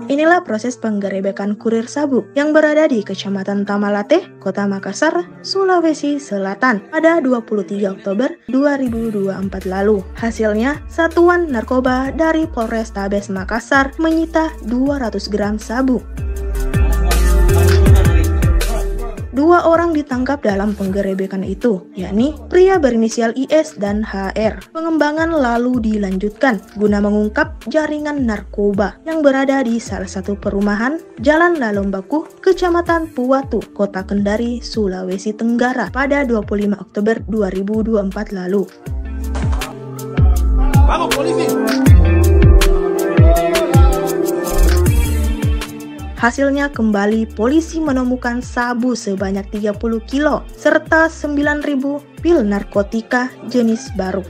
Inilah proses penggerebekan kurir sabu yang berada di Kecamatan Tamalate, Kota Makassar, Sulawesi Selatan pada 23 Oktober 2024 lalu. Hasilnya, Satuan Narkoba dari Polrestabes Makassar menyita 200 gram sabu. 2 orang ditangkap dalam penggerebekan itu, yakni pria berinisial IS dan HR. Pengembangan lalu dilanjutkan guna mengungkap jaringan narkoba yang berada di salah satu perumahan Jalan Lalombaku, Kecamatan Puwatu, Kota Kendari, Sulawesi Tenggara pada 25 Oktober 2024 lalu. Vamos, polisi! Hasilnya kembali polisi menemukan sabu sebanyak 30 kilo serta 9.000 pil narkotika jenis baru.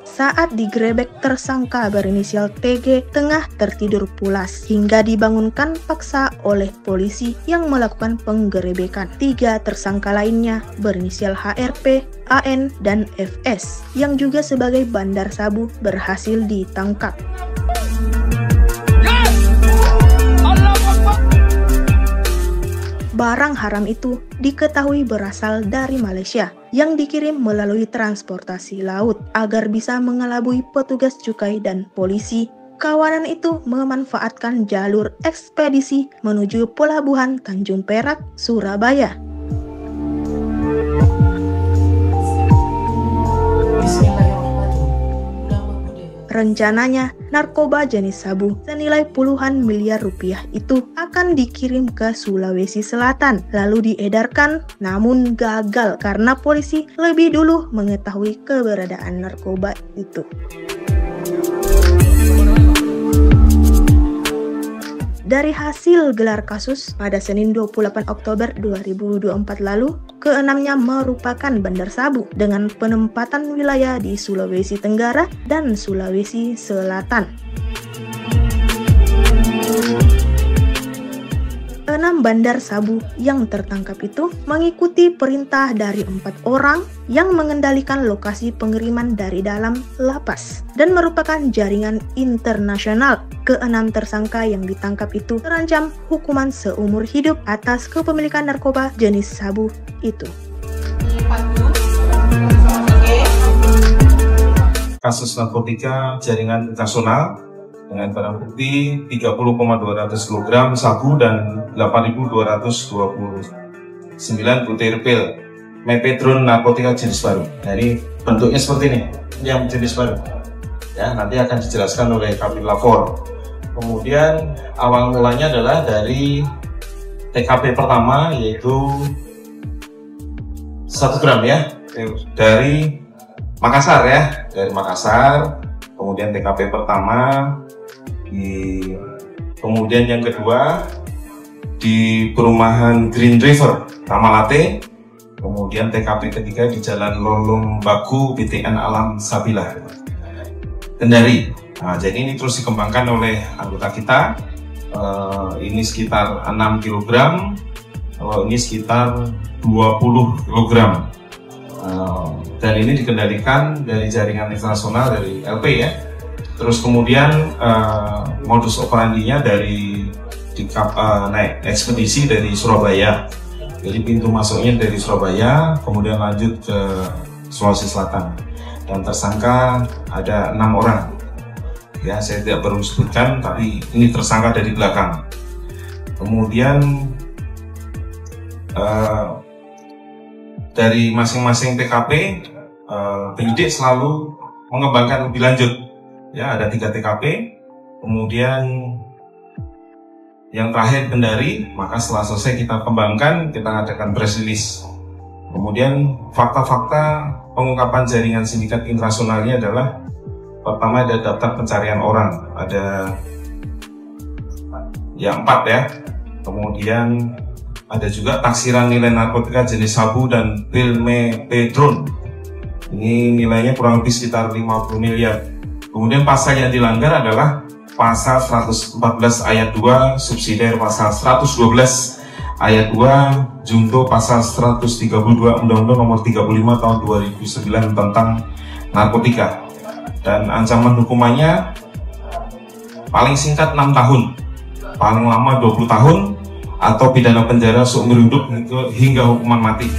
Saat digrebek, tersangka berinisial TG tengah tertidur pulas hingga dibangunkan paksa oleh polisi yang melakukan penggerebekan. 3 tersangka lainnya berinisial HRP, AN, dan FS yang juga sebagai bandar sabu berhasil ditangkap. Barang haram itu diketahui berasal dari Malaysia yang dikirim melalui transportasi laut agar bisa mengelabui petugas cukai dan polisi. Kawanan itu memanfaatkan jalur ekspedisi menuju Pelabuhan Tanjung Perak, Surabaya. Rencananya, narkoba jenis sabu senilai puluhan miliar rupiah itu akan dikirim ke Sulawesi Selatan, lalu diedarkan, namun gagal karena polisi lebih dulu mengetahui keberadaan narkoba itu. Dari hasil gelar kasus pada Senin 28 Oktober 2024 lalu, keenamnya merupakan bandar sabu dengan penempatan wilayah di Sulawesi Tenggara dan Sulawesi Selatan. 6 bandar sabu yang tertangkap itu mengikuti perintah dari 4 orang yang mengendalikan lokasi pengiriman dari dalam lapas dan merupakan jaringan internasional. Ke-6 tersangka yang ditangkap itu terancam hukuman seumur hidup atas kepemilikan narkoba jenis sabu itu. Kasus narkotika jaringan internasional dengan barang bukti 30,200 kg sabu dan 8.229 butir pil mepedron narkotika jenis baru. Jadi bentuknya seperti ini, yang jenis baru. Ya, nanti akan dijelaskan oleh Kapil Lapor. Kemudian awal mulanya adalah dari TKP pertama, yaitu 1 gram ya, dari Makassar ya, dari Makassar. Kemudian TKP pertama, kemudian yang kedua di perumahan Green River, Tamalate. Kemudian TKP ketiga di Jalan Lolombaku, BTN Alam Sabila, Kendari. Nah, jadi ini terus dikembangkan oleh anggota kita. Ini sekitar 6 kg, ini sekitar 20 kg. Dan ini dikendalikan dari jaringan internasional dari LP ya. Terus kemudian modus operandinya dari naik ekspedisi dari Surabaya. Jadi pintu masuknya dari Surabaya, kemudian lanjut ke Sulawesi Selatan. Dan tersangka ada 6 orang. Ya, saya tidak perlu sebutkan, tapi ini tersangka dari belakang. Kemudian dari masing-masing TKP, penyidik selalu mengembangkan lebih lanjut. Ya, ada 3 TKP, kemudian yang terakhir Kendari, maka setelah selesai kita kembangkan, kita adakan press release. Kemudian fakta-fakta pengungkapan jaringan sindikat internasionalnya adalah pertama ada daftar pencarian orang, ada yang 4 ya. Kemudian ada juga taksiran nilai narkotika jenis sabu dan pil mepedron. Ini nilainya kurang lebih sekitar 50 miliar. Kemudian pasal yang dilanggar adalah pasal 114 ayat 2 subsidiar pasal 112 ayat 2 junto pasal 132 Undang-Undang Nomor 35 Tahun 2009 tentang narkotika. Dan ancaman hukumannya paling singkat 6 tahun, paling lama 20 tahun, atau pidana penjara seumur hidup hingga hukuman mati.